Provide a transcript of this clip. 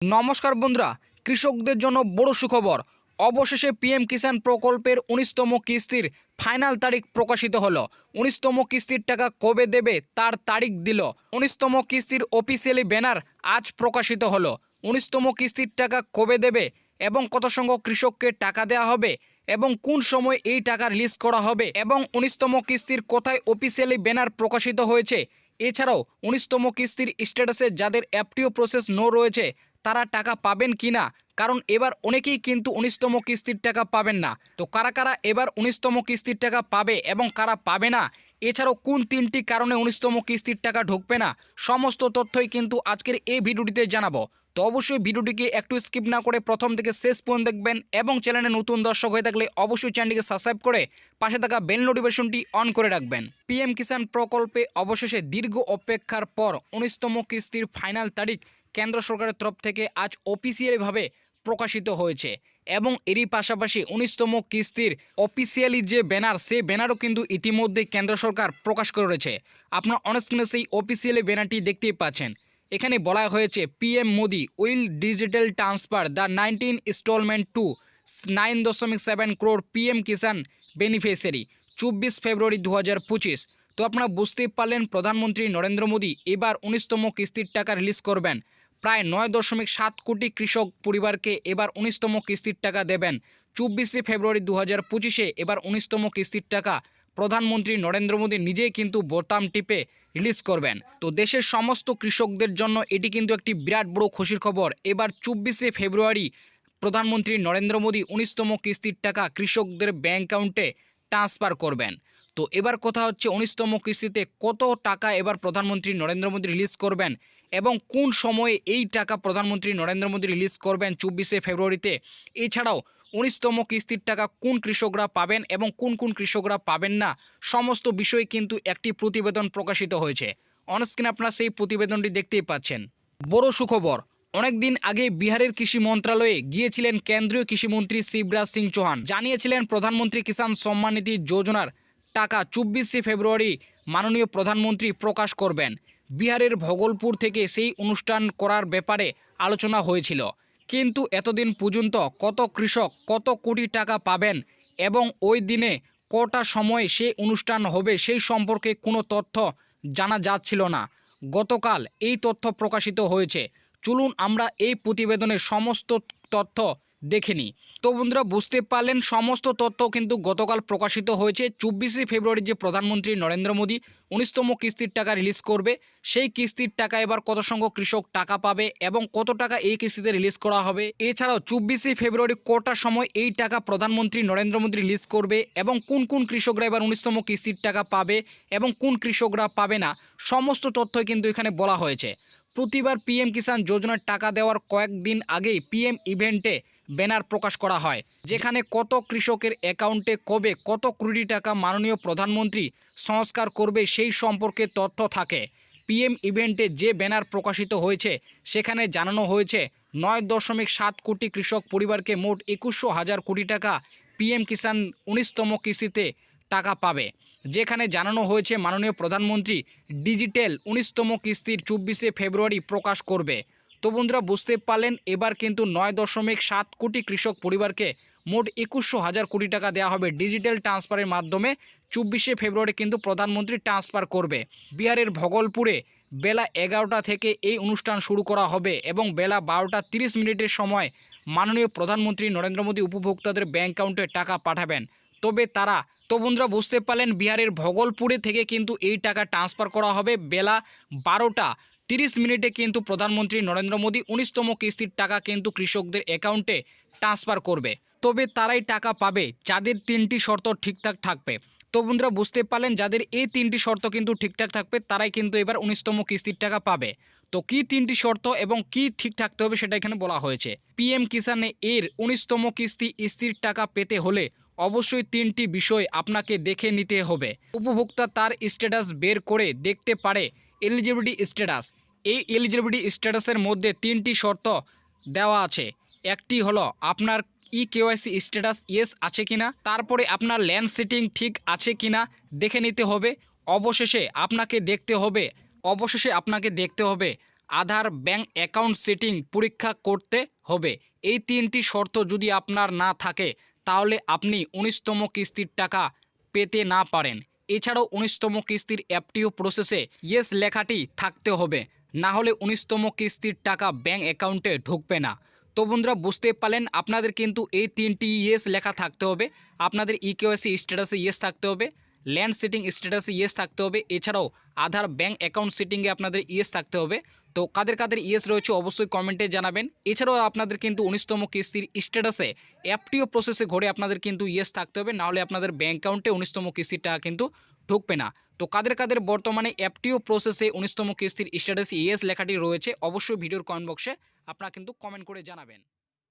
নমস্কার বন্ধুরা, কৃষকদের জন্য বড় সুখবর। অবশেষে পিএম কিষাণ প্রকল্পের ১৯তম কিস্তির ফাইনাল তারিখ প্রকাশিত হলো। ১৯তম কিস্তির টাকা কবে দেবে তার তারিখ দিল। ১৯তম কিস্তির অফিসিয়ালি ব্যানার আজ প্রকাশিত হলো। ১৯তম কিস্তির টাকা কবে দেবে এবং কত সংখ্যক কৃষককে টাকা দেওয়া হবে এবং কোন সময় এই টাকা রিলিজ করা হবে এবং ১৯তম কিস্তির কোথায় অফিসিয়ালি ব্যানার প্রকাশিত হয়েছে, এছাড়াও ১৯তম কিস্তির স্ট্যাটাসে যাদের এফটিও প্রসেস নো রয়েছে তারা টাকা পাবেন কিনা, কারণ এবার অনেকেই কিন্তু ১৯তম কিস্তির টাকা পাবেন না। তো কারা কারা এবার ১৯তম কিস্তির টাকা পাবে এবং কারা পাবে না, এছাড়াও কোন তিনটি কারণে ১৯তম কিস্তির টাকা ঢুকবে না, সমস্ত তথ্যই কিন্তু আজকের এই ভিডিওটিতে জানাবো। তো অবশ্যই ভিডিওটিকে একটু স্কিপ না করে প্রথম থেকে শেষ পর্যন্ত দেখবেন এবং চ্যানেলে নতুন দর্শক হয়ে থাকলে অবশ্যই চ্যানেলটিকে সাবস্ক্রাইব করে পাশে থাকা বেল নোটিফিকেশনটি অন করে রাখবেন। পিএম কিষাণ প্রকল্পে অবশেষে দীর্ঘ অপেক্ষার পর ১৯তম কিস্তির ফাইনাল তারিখ কেন্দ্র সরকারের তরফ থেকে আজ অফিসিয়ালিভাবে প্রকাশিত হয়েছে এবং এরই পাশাপাশি ১৯তম কিস্তির অফিসিয়ালি যে ব্যানার, সেই ব্যানারও কিন্তু ইতিমধ্যে কেন্দ্র সরকার প্রকাশ করেছে। আপনার অনস্ক্রিনে সেই অফিসিয়ালি ব্যানারটি দেখতেই পাচ্ছেন। এখানে বলা হয়েছে PM Modi will digital transfer the 19 instalment to 9.7 crore PM Kisan beneficiary ২৪ February ২০২৫। তো আপনারা বুঝতেই পারলেন, প্রধানমন্ত্রী নরেন্দ্র মোদী এবার ১৯তম কিস্তির টাকা রিলিজ করবেন। প্রায় ৯.৭ কোটি কৃষক পরিবারকে এবার ১৯তম কিস্তির টাকা দেবেন। ২৪শে ফেব্রুয়ারি ২০২৫-এ এবার ১৯তম কিস্তির টাকা প্রধানমন্ত্রী নরেন্দ্র মোদী নিজেই কিন্তু বোতাম টিপে রিলিজ করবেন। তো দেশের সমস্ত কৃষকদের জন্য এটি কিন্তু একটি বিরাট বড় খুশির খবর। এবার ২৪শে ফেব্রুয়ারি প্রধানমন্ত্রী নরেন্দ্র মোদী ১৯তম কিস্তির টাকা কৃষকদের ব্যাঙ্ক অ্যাকাউন্টে ট্রান্সফার করবেন। তো এবার কথা হচ্ছে ১৯তম কিস্তিতে কত টাকা এবার প্রধানমন্ত্রী নরেন্দ্র মোদী রিলিজ করবেন এবং কোন সময়ে এই টাকা প্রধানমন্ত্রী নরেন্দ্র মোদী রিলিজ করবেন ২৪শে ফেব্রুয়ারিতে। এছাড়াও ১৯তম কিস্তির টাকা কোন কৃষকরা পাবেন এবং কোন কোন কৃষকরা পাবেন না, সমস্ত বিষয়ে কিন্তু একটি প্রতিবেদন প্রকাশিত হয়েছে। অনস্ক্রিনে আপনারা সেই প্রতিবেদনটি দেখতেই পাচ্ছেন। বড় সুখবর, অনেকদিন আগে বিহারের কৃষি মন্ত্রণালয়ে গিয়েছিলেন কেন্দ্রীয় কৃষিমন্ত্রী শিবরাজ সিং চৌহান। জানিয়েছিলেন প্রধানমন্ত্রী কিষাণ সম্মান নিধি যোজনার টাকা ২৪শে ফেব্রুয়ারি মাননীয় প্রধানমন্ত্রী প্রকাশ করবেন। বিহারের ভগলপুর থেকে সেই অনুষ্ঠান করার ব্যাপারে আলোচনা হয়েছিল, কিন্তু এতদিন পর্যন্ত কত কৃষক কত কোটি টাকা পাবেন এবং ওই দিনে কটা সময় সেই অনুষ্ঠান হবে সেই সম্পর্কে কোনো তথ্য জানা যাচ্ছিল না। গতকাল এই তথ্য প্রকাশিত হয়েছে। চলুন আমরা এই প্রতিবেদনের সমস্ত তথ্য দেখে নিই। তো বন্ধুরা বুঝতে পারলেন, সমস্ত তথ্য কিন্তু গতকাল প্রকাশিত হয়েছে। ২৪শে ফেব্রুয়ারি যে প্রধানমন্ত্রী নরেন্দ্র মোদী ১৯তম কিস্তির টাকা রিলিজ করবে, সেই কিস্তির টাকা এবার কত সংখ্যক কৃষক টাকা পাবে এবং কত টাকা এই কিস্তিতে রিলিজ করা হবে। এছাড়াও ২৪শে ফেব্রুয়ারি কটার সময় এই টাকা প্রধানমন্ত্রী নরেন্দ্র মোদী রিলিজ করবে এবং কোন কোন কৃষকরা এবার ১৯তম কিস্তির টাকা পাবে এবং কোন কৃষকরা পাবে না, সমস্ত তথ্যই কিন্তু এখানে বলা হয়েছে। প্রতিবার পিএম কিষাণ যোজনার টাকা দেওয়ার কয়েকদিন আগেই পিএম ইভেন্টে ব্যানার প্রকাশ করা হয়, যেখানে কত কৃষকের অ্যাকাউন্টে কবে কত কোটি টাকা মাননীয় প্রধানমন্ত্রী সংস্কার করবে সেই সম্পর্কে তথ্য থাকে। পিএম ইভেন্টে যে ব্যানার প্রকাশিত হয়েছে সেখানে জানানো হয়েছে ৯.৭ কোটি কৃষক পরিবারকে মোট ২১,০০০ কোটি টাকা পিএম কিষাণ ১৯তম কিস্তিতে টাকা পাবে, যেখানে জানানো হয়েছে মাননীয় প্রধানমন্ত্রী ডিজিটাল ১৯তম কিস্তির ২৪শে ফেব্রুয়ারি প্রকাশ করবে। তো বন্ধুরা বুঝতে পারলেন, এবার কিন্তু ৯.৭ কোটি কৃষক পরিবারকে মোট ২১,০০০ কোটি টাকা দেওয়া হবে ডিজিটাল ট্রান্সফারের মাধ্যমে। ২৪শে ফেব্রুয়ারি কিন্তু প্রধানমন্ত্রী ট্রান্সফার করবে। বিহারের ভগলপুরে বেলা ১১টা থেকে এই অনুষ্ঠান শুরু করা হবে এবং বেলা ১২টা ৩০ সময় মাননীয় প্রধানমন্ত্রী নরেন্দ্র মোদী উপভোক্তাদের ব্যাঙ্ক অ্যাকাউন্টে টাকা পাঠাবেন। তো বন্ধুরা বুঝতে পারলেন, বিহারের ভগলপুরে থেকে কিন্তু এই টাকা ট্রান্সফার করা হবে। বেলা ১২টা ৩০ কিন্তু প্রধানমন্ত্রী নরেন্দ্র মোদী ১৯তম কিস্তির টাকা কিন্তু কৃষকদের অ্যাকাউন্টে ট্রান্সফার করবে। তবে তারাই টাকা পাবে যাদের ৩টি শর্ত ঠিকঠাক থাকবে। তো বন্ধুরা বুঝতে পারলেন, যাদের এই ৩টি শর্ত কিন্তু ঠিকঠাক থাকবে তারাই কিন্তু এবার ১৯তম কিস্তির টাকা পাবে। তো কি ৩টি শর্ত এবং কি ঠিক থাকতে হবে সেটা এখানে বলা হয়েছে। পিএম কিষাণে এর ১৯তম কিস্তির টাকা পেতে হলে অবশ্যই ৩টি বিষয় আপনাকে দেখে নিতে হবে। উপভোক্তা তার স্ট্যাটাস বের করে দেখতে পারে এলিজিবিলিটি স্ট্যাটাস। এই এলিজিবিলিটি স্ট্যাটাসের মধ্যে ৩টি শর্ত দেওয়া আছে। একটি হলো আপনার কেওয়াইসি স্ট্যাটাস ইয়েস আছে কিনা, তারপরে আপনার ল্যান্ড সিটিং ঠিক আছে কিনা দেখে নিতে হবে। অবশেষে আপনাকে দেখতে হবে আধার ব্যাংক অ্যাকাউন্ট সেটিং পরীক্ষা করতে হবে। এই 3টি শর্ত যদি আপনার না থাকে তাহলে আপনি 19তম কিস্তির টাকা পেতে না পারেন। এছাড়াও 19তম কিস্তির এফটিও প্রসেসে ইয়েস লেখাটি থাকতে হবে, না হলে 19তম কিস্তির টাকা ব্যাংক অ্যাকাউন্টে ঢুকবে না। তো বন্ধুরা বুঝতে পারলেন, আপনাদের কিন্তু এই 3টি ইয়েস লেখা থাকতে হবে। আপনাদের ইকেওয়াইসি স্ট্যাটাসে ইয়েস থাকতে হবে, ল্যান্ড সেটিং স্ট্যাটাসে ইয়েস থাকতে হবে, এছাড়াও আধার ব্যাংক অ্যাকাউন্ট সেটিংয়ে আপনাদের ইয়েস থাকতে হবে। তো কাদের কাদের ইয়েস রয়েছে অবশ্যই কমেন্টে জানাবেন। এছাড়াও আপনাদের কিন্তু 19তম কিস্তির স্ট্যাটাসে এফটিও প্রসেসে ঘরে আপনাদের কিন্তু ইয়েস থাকতে হবে, নাহলে আপনাদের ব্যাংক অ্যাকাউন্টে 19তম কিস্তির টাকা কিন্তু ঢুকবে না। তো কাদের কাদের বর্তমানে এফটিও প্রসেসে 19তম কিস্তির স্ট্যাটাসে ইয়েস লেখাটি রয়েছে অবশ্যই ভিডিওর কমেন্ট বক্সে আপনারা কিন্তু কমেন্ট করে জানাবেন।